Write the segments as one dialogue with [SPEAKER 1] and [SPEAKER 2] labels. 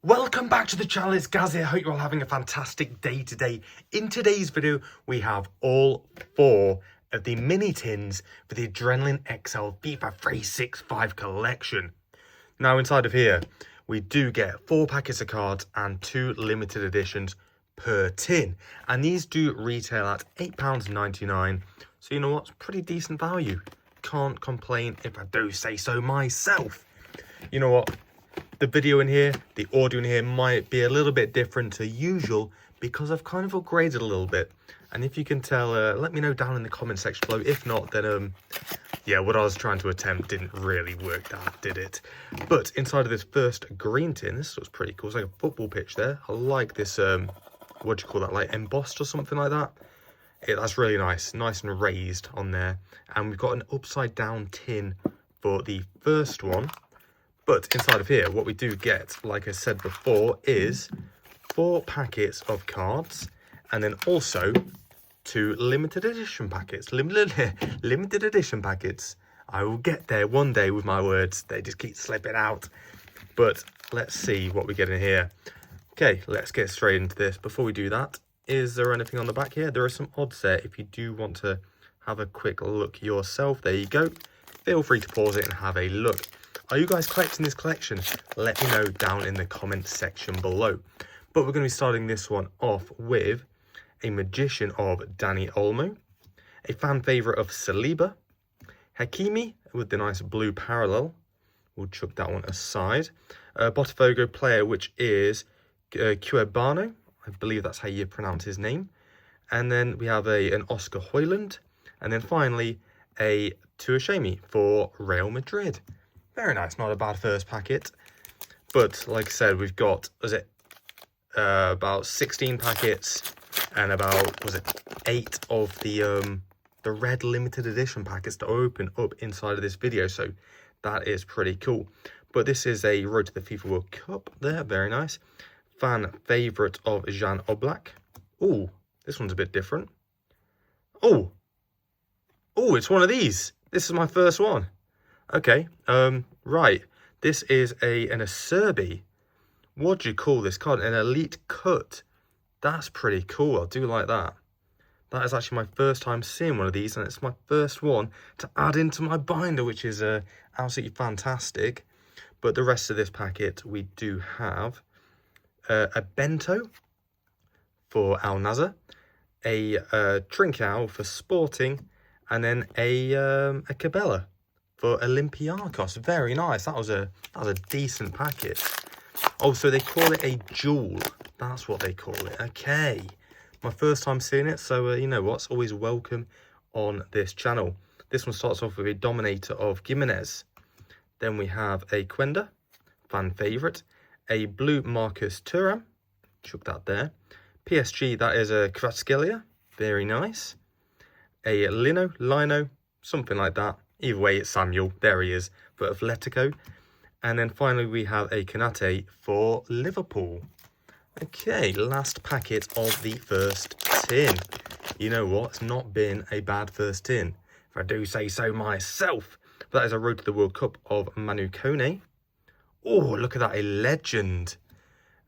[SPEAKER 1] Welcome back to the channel, it's Gaz here. I hope you're all having a fantastic day today. In today's video, we have all 4 of the mini tins for the Adrenalyn XL FIFA 365 collection. Now inside of here, we do get 4 packets of cards and 2 limited editions per tin. And these do retail at £8.99. So you know what's pretty decent value. Can't complain if I do say so myself. You know what? The video in here, the audio in here might be a little bit different to usual because I've kind of upgraded a little bit. And if you can tell, let me know down in the comment section below. If not, then, yeah, what I was trying to attempt didn't really work out, did it? But inside of this first green tin, this looks pretty cool. It's like a football pitch there. I like this, what do you call that, like embossed or something like that. That's really nice and raised on there. And we've got an upside down tin for the first one. But inside of here, what we do get, like I said before, is 4 packets of cards and then also 2 limited edition packets. Limited edition packets. I will get there one day with my words. They just keep slipping out. But let's see what we get in here. Okay, let's get straight into this. Before we do that, is there anything on the back here? There are some odds there. If you do want to have a quick look yourself, there you go. Feel free to pause it and have a look. Are you guys collecting this collection? Let me know down in the comment section below. But we're going to be starting this one off with a Magician of Dani Olmo, a fan favourite of Saliba, Hakimi with the nice blue parallel. We'll chuck that one aside. Botafogo player, which is Cuebano. I believe that's how you pronounce his name. And then we have an Oscar Højlund. And then finally, a Tuashemi for Real Madrid. Very nice, not a bad first packet. But like I said, we've got, about 16 packets and about, 8 of the red limited edition packets to open up inside of this video. So that is pretty cool. But this is a Road to the FIFA World Cup there, very nice. Fan favourite of Jan Oblak. Oh, this one's a bit different. Oh, it's one of these. This is my first one. Okay, right. This is an Acerbi. What do you call this card? An elite cut. That's pretty cool. I do like that. That is actually my first time seeing one of these, and it's my first one to add into my binder, which is absolutely fantastic. But the rest of this packet, we do have a Bento for Al Nassr, a Trincao for Sporting, and then a Cabela for Olympiacos. Very nice. That was a decent packet. Oh, so they call it a jewel. That's what they call it. Okay. My first time seeing it, so you know what's always welcome on this channel. This one starts off with a Dominator of Gimenez. Then we have a Quenda, fan favourite. A blue Marcus Thuram. Chuck that there. PSG, that is a Kvaratskhelia. Very nice. A Lino, something like that. Either way, it's Samuel. There he is for Atletico. And then finally, we have a Kanate for Liverpool. Okay, last packet of the first tin. You know what? It's not been a bad first tin, if I do say so myself. But that is a Road to the World Cup of Manu Kone. Oh, look at that, a legend.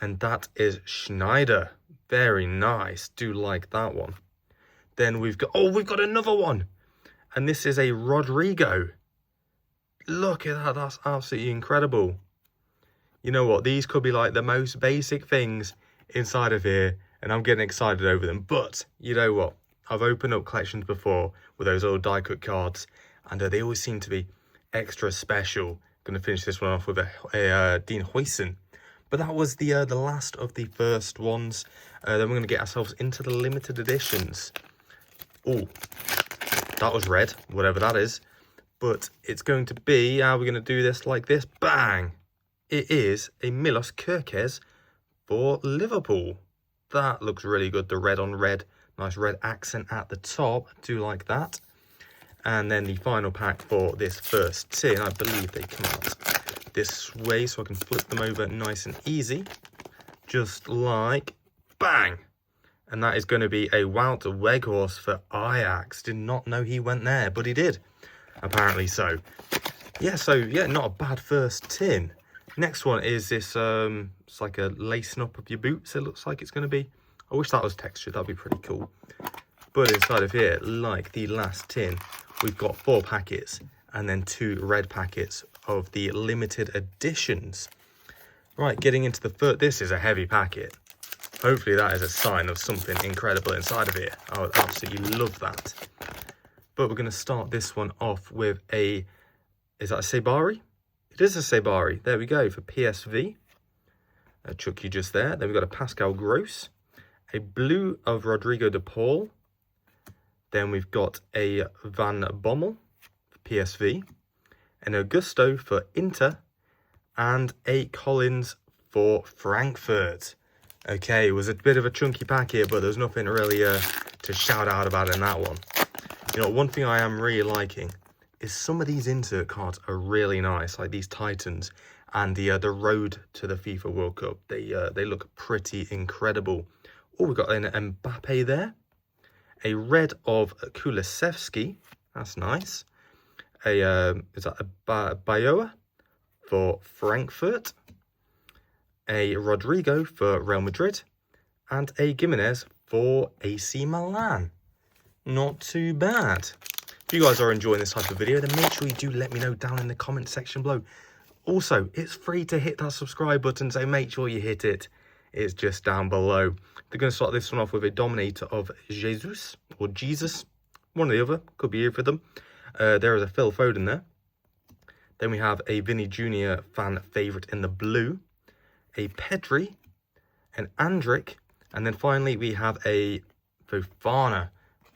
[SPEAKER 1] And that is Schneider. Very nice. Do like that one. Then we've got another one. And this is a Rodrigo. Look at that. That's absolutely incredible. You know what? These could be like the most basic things inside of here. And I'm getting excited over them. But you know what? I've opened up collections before with those old die-cut cards. And they always seem to be extra special. Going to finish this one off with a Dean Huijsen. But that was the last of the first ones. Then we're going to get ourselves into the limited editions. Oh. That was red, whatever that is. But it's going to be, how are we going to do this like this? Bang! It is a Milos Kerkez for Liverpool. That looks really good. The red on red. Nice red accent at the top. I do like that. And then the final pack for this first tin. I believe they come out this way so I can flip them over nice and easy. Just like bang! And that is going to be a Wout Weghorst for Ajax. Did not know he went there, but he did. Apparently so. Yeah, not a bad first tin. Next one is this, it's like a lacing up of your boots, it looks like it's going to be. I wish that was textured, that'd be pretty cool. But inside of here, like the last tin, we've got 4 packets and then 2 red packets of the limited editions. Right, getting into the first, this is a heavy packet. Hopefully that is a sign of something incredible inside of it. I would absolutely love that. But we're going to start this one off with a, is that a Sabari? It is a Sabari. There we go, for PSV. A Chucky just there. Then we've got a Pascal Gross. A blue of Rodrigo de Paul. Then we've got a Van Bommel for PSV. An Augusto for Inter. And a Collins for Frankfurt. Okay, it was a bit of a chunky packet, but there's nothing really to shout out about in that one. You know, one thing I am really liking is some of these insert cards are really nice, like these Titans and the road to the FIFA World Cup. They look pretty incredible. Oh, we've got an Mbappe there. A red of Kulusevski. That's nice. Is that a Bayoa for Frankfurt? A Rodrigo for Real Madrid. And a Gimenez for AC Milan. Not too bad. If you guys are enjoying this type of video, then make sure you do let me know down in the comment section below. Also, it's free to hit that subscribe button, so make sure you hit it. It's just down below. They're going to start this one off with a Dominator of Jesus, or Jesus. One or the other. Could be either of them. There is a Phil Foden there. Then we have a Vinny Jr. fan favourite in the blue. A Pedri. An Andrick. And then finally we have a Fofana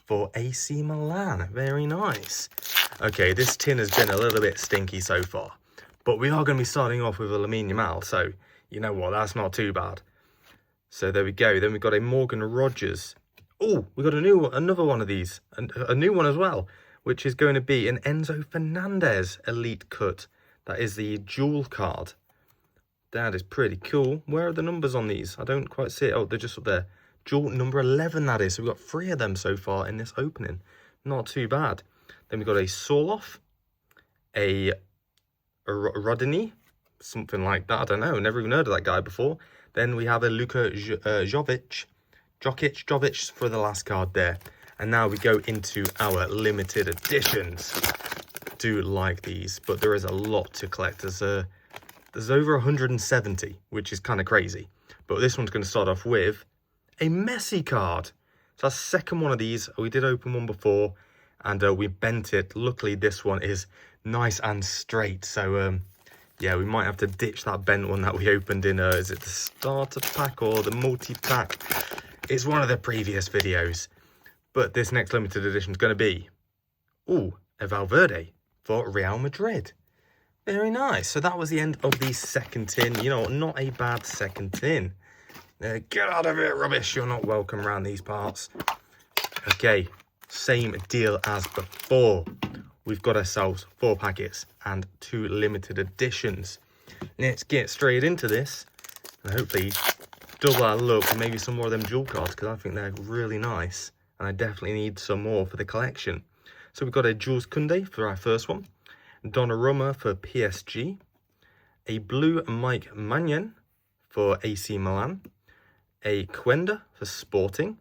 [SPEAKER 1] for AC Milan. Very nice. Okay, this tin has been a little bit stinky so far. But we are going to be starting off with a Lamine Yamal. So, you know what, that's not too bad. So there we go. Then we've got a Morgan Rogers. Oh, we got another one of these. A new one as well. Which is going to be an Enzo Fernandez Elite Cut. That is the dual card. That is pretty cool. Where are the numbers on these? I don't quite see it. Oh, they're just up there. Dual number 11, that is. So we've got 3 of them so far in this opening. Not too bad. Then we've got a Sorloth. A Rodini. Something like that. I don't know. Never even heard of that guy before. Then we have a Luka Jovic for the last card there. And now we go into our limited editions. Do like these, but there is a lot to collect. There's over 170, which is kind of crazy. But this one's going to start off with a Messi card. So our second one of these. We did open one before, and we bent it. Luckily, this one is nice and straight. So, yeah, we might have to ditch that bent one that we opened in, is it the starter pack or the multi-pack? It's one of the previous videos. But this next limited edition is going to be, ooh, a Valverde for Real Madrid. Very nice. So that was the end of the second tin. You know, not a bad second tin. Get out of it, rubbish. You're not welcome around these parts. Okay, same deal as before. We've got ourselves 4 packets and 2 limited editions. Let's get straight into this. And hopefully double our luck and maybe some more of them dual cards, because I think they're really nice. And I definitely need some more for the collection. So we've got a Jules Koundé for our first one. Donnarumma for PSG. A blue Mike Maignan for AC Milan. A Quenda for Sporting.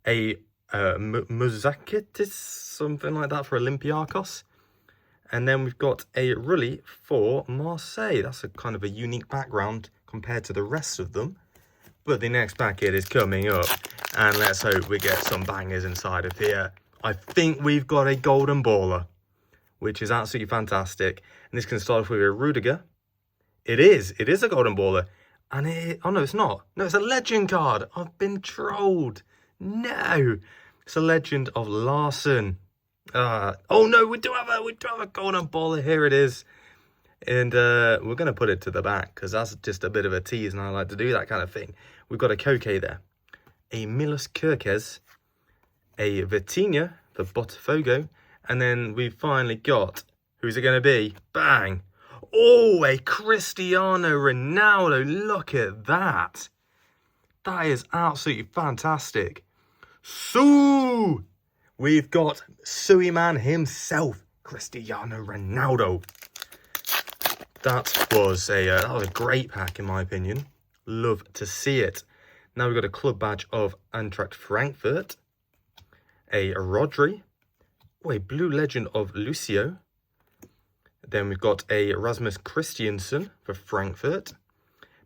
[SPEAKER 1] A Muzakitis, something like that, for Olympiacos. And then we've got a Rulli for Marseille. That's a kind of a unique background compared to the rest of them. But the next packet is coming up. And let's hope we get some bangers inside of here. I think we've got a golden baller, which is absolutely fantastic. And this can start off with a Rudiger. It is a golden baller. And oh no, it's not. No, it's a legend card. I've been trolled. No, it's a legend of Larson. Oh no, we do have a golden baller. Here it is. And we're going to put it to the back because that's just a bit of a tease and I like to do that kind of thing. We've got a Koke there. A Milos Kerkez. A Vitinha for Botafogo. And then we've finally got, who's it going to be? Bang. Oh, a Cristiano Ronaldo. Look at that. That is absolutely fantastic. So, we've got Suey Man himself, Cristiano Ronaldo. That was a great pack in my opinion. Love to see it. Now we've got a club badge of Eintracht Frankfurt, a Rodri, a blue legend of Lucio. Then we've got a Rasmus Christiansen for Frankfurt,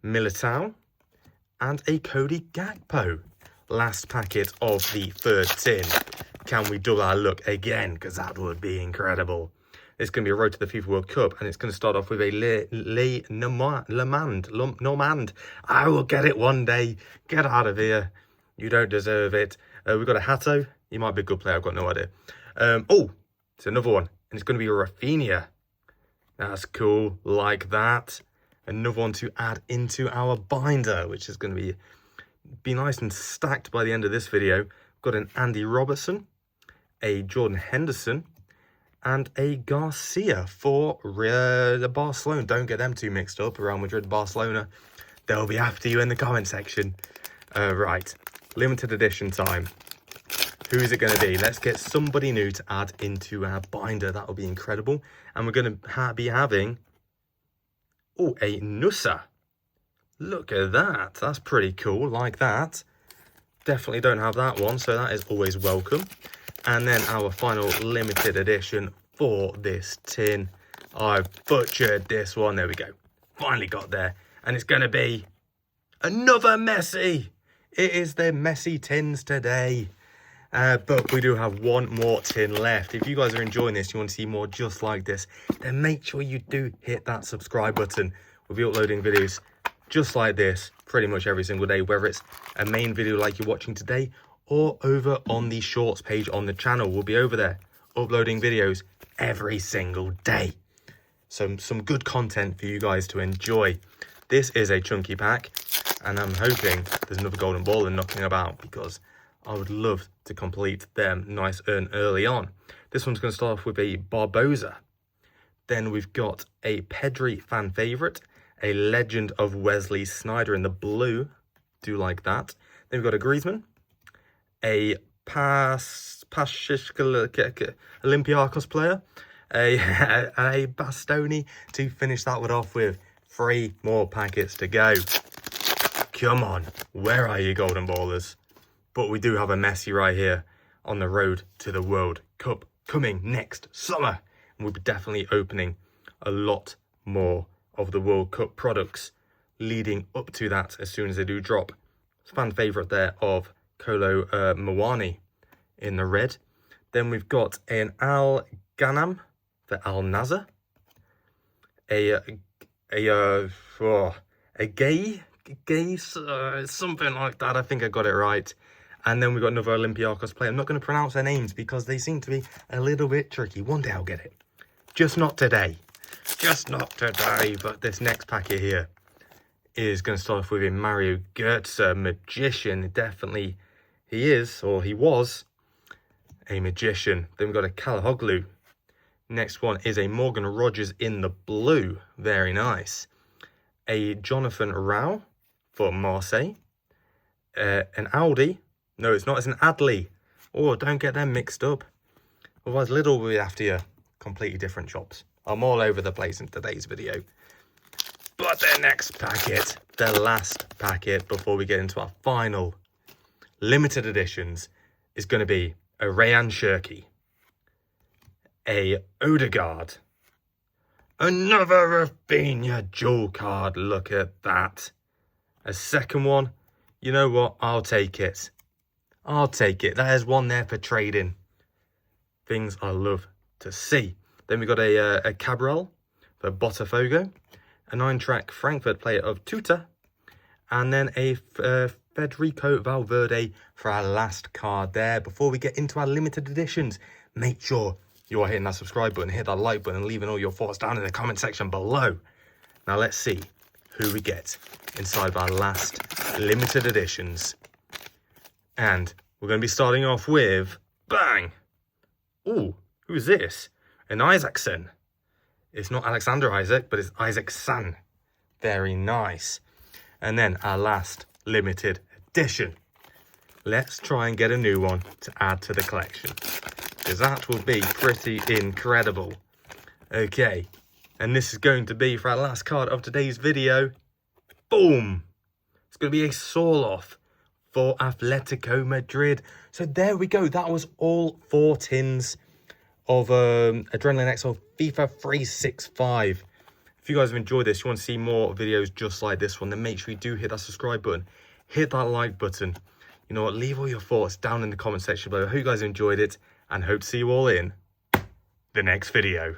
[SPEAKER 1] Militao, and a Cody Gakpo. Last packet of the third tin. Can we double our luck again? Because that would be incredible. It's going to be a road to the FIFA World Cup, and it's going to start off with a Normand. I will get it one day. Get out of here. You don't deserve it. We've got a Hato. He might be a good player. I've got no idea. Oh, it's another one, and it's going to be a Rafinha. That's cool. Like that. Another one to add into our binder, which is going to be nice and stacked by the end of this video. Got an Andy Robertson, a Jordan Henderson, and a Garcia for the Barcelona. Don't get them too mixed up. Real Madrid, Barcelona. They'll be after you in the comment section. Right, limited edition time. Who is it going to be? Let's get somebody new to add into our binder. That will be incredible. And we're going to be having, oh, a Nusa. Look at that. That's pretty cool. Like that. Definitely don't have that one, so that is always welcome. And then our final limited edition for this tin. I butchered this one. There we go. Finally got there. And it's going to be another Messi. It is the Messi tins today. But we do have one more tin left. If you guys are enjoying this, you want to see more just like this, then make sure you do hit that subscribe button. We'll be uploading videos just like this pretty much every single day, whether it's a main video like you're watching today or over on the shorts page on the channel. We'll be over there uploading videos every single day. So some good content for you guys to enjoy. This is a chunky pack, and I'm hoping there's another golden ball knocking about, because I would love to complete them nice and early on. This one's going to start off with a Barbosa. Then we've got a Pedri fan favourite, a legend of Wesley Sneijder in the blue. Do like that. Then we've got a Griezmann, a Olympiacos player, a Bastoni to finish that one off with. 3 more packets to go. Come on, where are you, golden ballers? But we do have a Messi right here on the road to the World Cup coming next summer. And we'll be definitely opening a lot more of the World Cup products leading up to that as soon as they do drop. Fan favourite there of Kolo Muani in the red. Then we've got an Al Ghanam for Al Nazar. A Gay, something like that. I think I got it right. And then we've got another Olympiacos player. I'm not going to pronounce their names because they seem to be a little bit tricky. One day I'll get it. Just not today. Just not today. But this next packet here is going to start off with a Mario Götze magician. Definitely he is, or he was, a magician. Then we've got a Calahoglu. Next one is a Morgan Rogers in the blue. Very nice. A Jonathan Rao for Marseille. An Audi. No, it's not. It's an Adley. Oh, don't get them mixed up. Otherwise, Lidl will be after you. Completely different shops. I'm all over the place in today's video. But the next packet, the last packet before we get into our final limited editions, is going to be a Rayan Cherki, a Odegaard, another Rafinha dual card. Look at that. A second one. You know what? I'll take it. I'll take it. There's one there for trading. Things I love to see. Then we got a Cabral for Botafogo, an Eintracht Frankfurt player of Tuta, and then a Federico Valverde for our last card there. Before we get into our limited editions, make sure you are hitting that subscribe button, hit that like button, and leaving all your thoughts down in the comment section below. Now let's see who we get inside our last limited editions. And we're going to be starting off with, bang! Ooh, who's this? An Isaacson. It's not Alexander Isaac, but it's Isaacson. Very nice. And then our last limited edition. Let's try and get a new one to add to the collection, because that will be pretty incredible. Okay, And this is going to be for our last card of today's video. Boom! It's going to be a Saul-off for Atletico Madrid. So there we go. That was all 4 tins of Adrenalyn XL FIFA 365. If you guys have enjoyed this, you want to see more videos just like this one, then make sure you do hit that subscribe button. Hit that like button. You know what? Leave all your thoughts down in the comment section below. I hope you guys enjoyed it and hope to see you all in the next video.